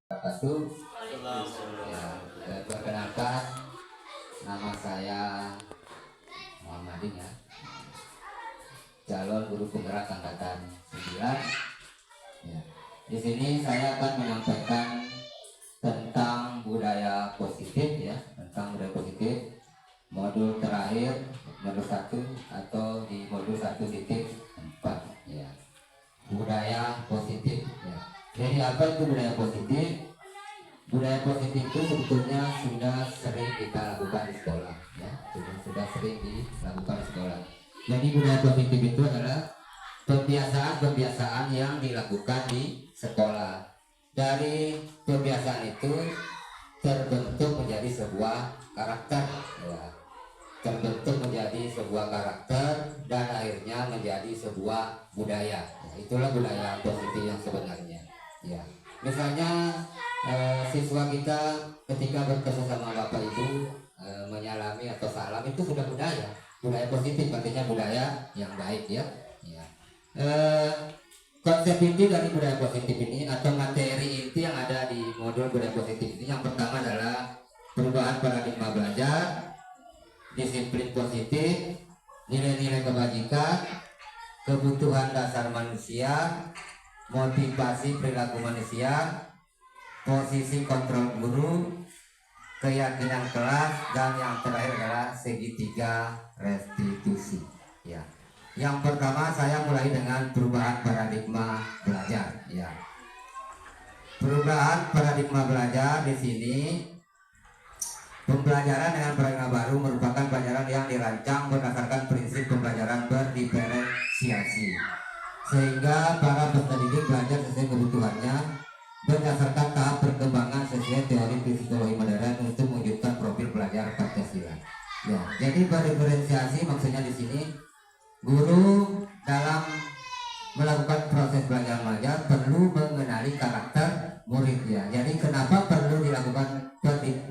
Wabarakatuh. Perkenalkan, nama saya Muhammadin ya, calon guru penggerak angkatan 9. Ya. Di sini saya akan menyampaikan tentang budaya positif ya, tentang budaya positif modul terakhir, modul 1 atau di modul 1.4 ya. Budaya positif ya. Jadi apa itu budaya positif? Budaya positif itu sebetulnya sudah sering kita lakukan di sekolah ya, sudah sering dilakukan di sekolah. Jadi budaya positif itu adalah kebiasaan-kebiasaan yang dilakukan di sekolah. Dari kebiasaan itu terbentuk menjadi sebuah karakter ya. Terbentuk menjadi sebuah karakter dan akhirnya menjadi sebuah budaya ya, itulah budaya positif yang sebenarnya ya. Misalnya siswa kita ketika bertemu sama bapak ibu menyalami atau salam, itu sudah budaya positif, artinya budaya yang baik ya, ya. Konsep inti dari budaya positif ini atau materi inti yang ada di modul budaya positif ini, yang pertama adalah perubahan paradigma belajar, disiplin positif, nilai-nilai kebajikan, kebutuhan dasar manusia, motivasi perilaku manusia, posisi kontrol guru, keyakinan kelas, dan yang terakhir adalah segitiga restitusi ya. Yang pertama saya mulai dengan perubahan paradigma belajar ya. Perubahan paradigma belajar di sini, pembelajaran dengan paradigma baru merupakan pelajaran yang dirancang berdasarkan prinsip pembelajaran berdiferensiasi, sehingga para peserta didik belajar sesuai kebutuhannya berdasarkan tahap perkembangan sesuai teori psikologi modern untuk mewujudkan profil pelajar Pancasila. Ya, jadi berdiferensiasi maksudnya di sini guru dalam melakukan proses belajar mengajar perlu mengenali karakter murid ya. Jadi kenapa perlu dilakukan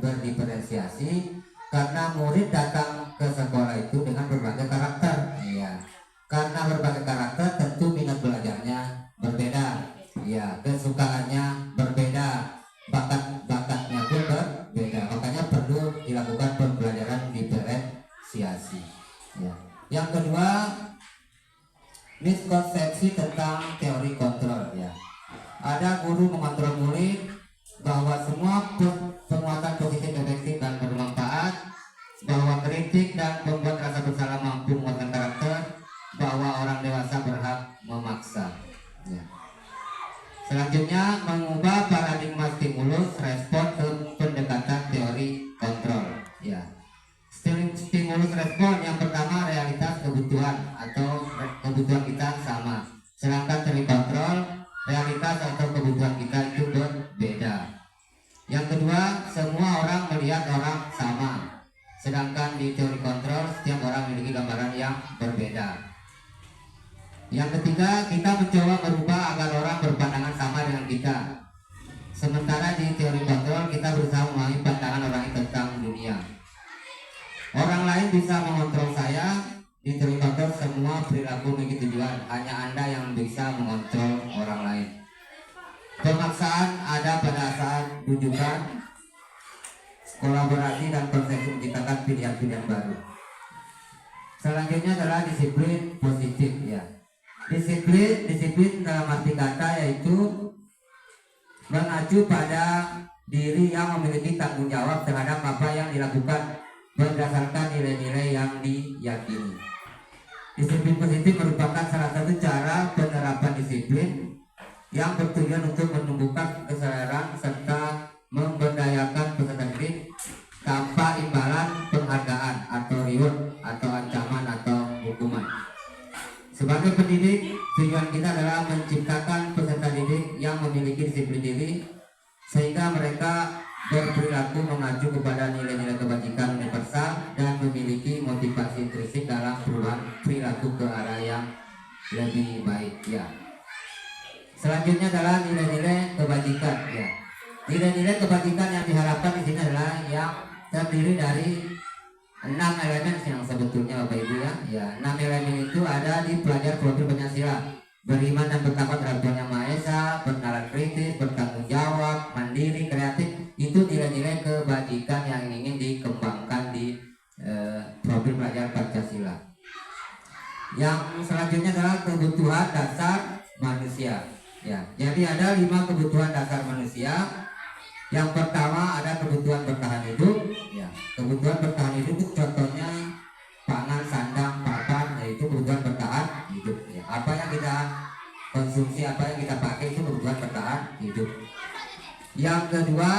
berdiferensiasi? Karena murid datang ke sekolah itu dengan berbagai karakter ya. Karena berbagai karakter tentu minat belajarnya berbeda ya, kesukaannya berbeda, bakat-bakatnya pun berbeda. Makanya perlu dilakukan pembelajaran diferensiasi ya. Yang kedua, miskonsepsi tentang teori kontrol ya. Ada guru mengontrol murid bahwa semua penguatan positif efektif dan bermanfaat, bahwa kritik dan membuat rasa bersalah mampu menguatkan karakter, bahwa orang dewasa berhak memaksa ya. Selanjutnya, mengubah paradigma stimulus respon ke pendekatan teori kontrol ya. Stimulus respon yang pertama realitas kebutuhan atau kebutuhan kita sama, sedangkan teori kontrol realitas atau kebutuhan kita itu berbeda. Yang kedua, semua orang melihat orang sama, sedangkan di teori kontrol setiap orang memiliki gambaran yang berbeda. Yang ketiga, kita mencoba merubah agar orang berpandangan sama dengan kita, sementara di teori kontrol kita berusaha memahami pandangan orang itu tentang dunia. Orang lain bisa mengontrol saya, di teori kontrol semua perilaku memiliki tujuan, hanya Anda yang bisa mengontrol orang lain. Pemaksaan ada pada saat rujukan, kolaborasi dan konsep menciptakan pilihan-pilihan baru. Selanjutnya adalah disiplin positif ya. Disiplin dalam arti kata yaitu mengacu pada diri yang memiliki tanggung jawab terhadap apa yang dilakukan berdasarkan nilai-nilai yang diyakini. Disiplin positif merupakan salah satu cara penerapan disiplin yang bertujuan untuk menumbuhkan kesadaran serta memberdayakan peserta didik tanpa imbalan penghargaan atau reward atau ancaman atau hukuman. Sebagai pendidik, tujuan kita adalah menciptakan peserta didik yang memiliki disiplin diri sehingga mereka berperilaku mengacu kepada nilai-nilai kebajikan universal dan memiliki motivasi intrinsik dalam perubahan perilaku ke arah yang lebih baik ya. Selanjutnya adalah nilai-nilai kebajikan ya. Nilai-nilai kebajikan yang diharapkan di sini adalah yang terdiri dari 6 elemen yang sebetulnya Bapak Ibu ya. 6 elemen itu ada di pelajar profil Pancasila: beriman dan bertakwa terhadap Tuhan Yang Maha Esa, bernalar kritis, bertanggung jawab, mandiri, kebutuhan dasar manusia. Ya, jadi ada 5 kebutuhan dasar manusia. Yang pertama ada kebutuhan bertahan hidup. Ya, kebutuhan bertahan hidup itu contohnya pangan, sandang, papan, yaitu kebutuhan bertahan hidup. Ya, apa yang kita konsumsi, apa yang kita pakai itu kebutuhan bertahan hidup. Yang kedua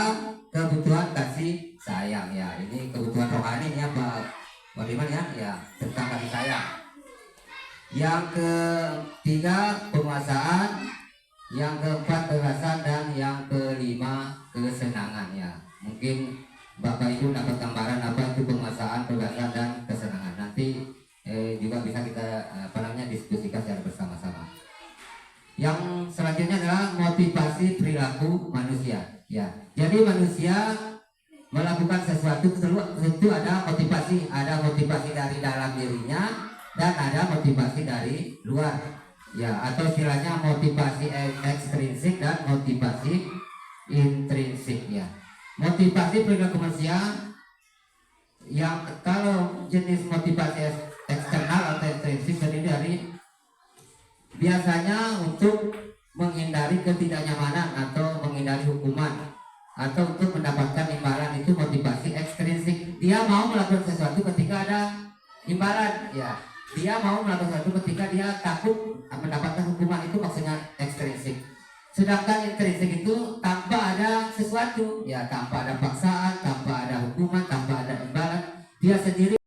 kebutuhan kasih sayang. Ya, ini kebutuhan rohani ya, bagaimana ya tentang kasih sayang. Yang ketiga penguasaan, yang keempat kebebasan, dan yang kelima kesenangan. Ya, mungkin Bapak Ibu dapat gambaran apa itu penguasaan, kebebasan, dan kesenangan. Nanti juga bisa kita diskusikan secara bersama-sama. Yang selanjutnya adalah motivasi perilaku manusia. Ya, jadi manusia melakukan sesuatu tentu ada motivasi dari dalam dirinya dan ada motivasi dari luar. Ya, atau istilahnya motivasi ekstrinsik dan motivasi intrinsik. Ya, motivasi perilaku manusia yang kalau jenis motivasi eksternal atau ekstrinsik terdiri dari biasanya untuk menghindari ketidaknyamanan atau menghindari hukuman atau untuk mendapatkan imbalan, itu motivasi ekstrinsik. Dia mau melakukan sesuatu ketika ada imbalan. Ya, dia mau melakukan sesuatu ketika dia takut mendapatkan hukuman, itu maksudnya ekstrinsik. Sedangkan intrinsik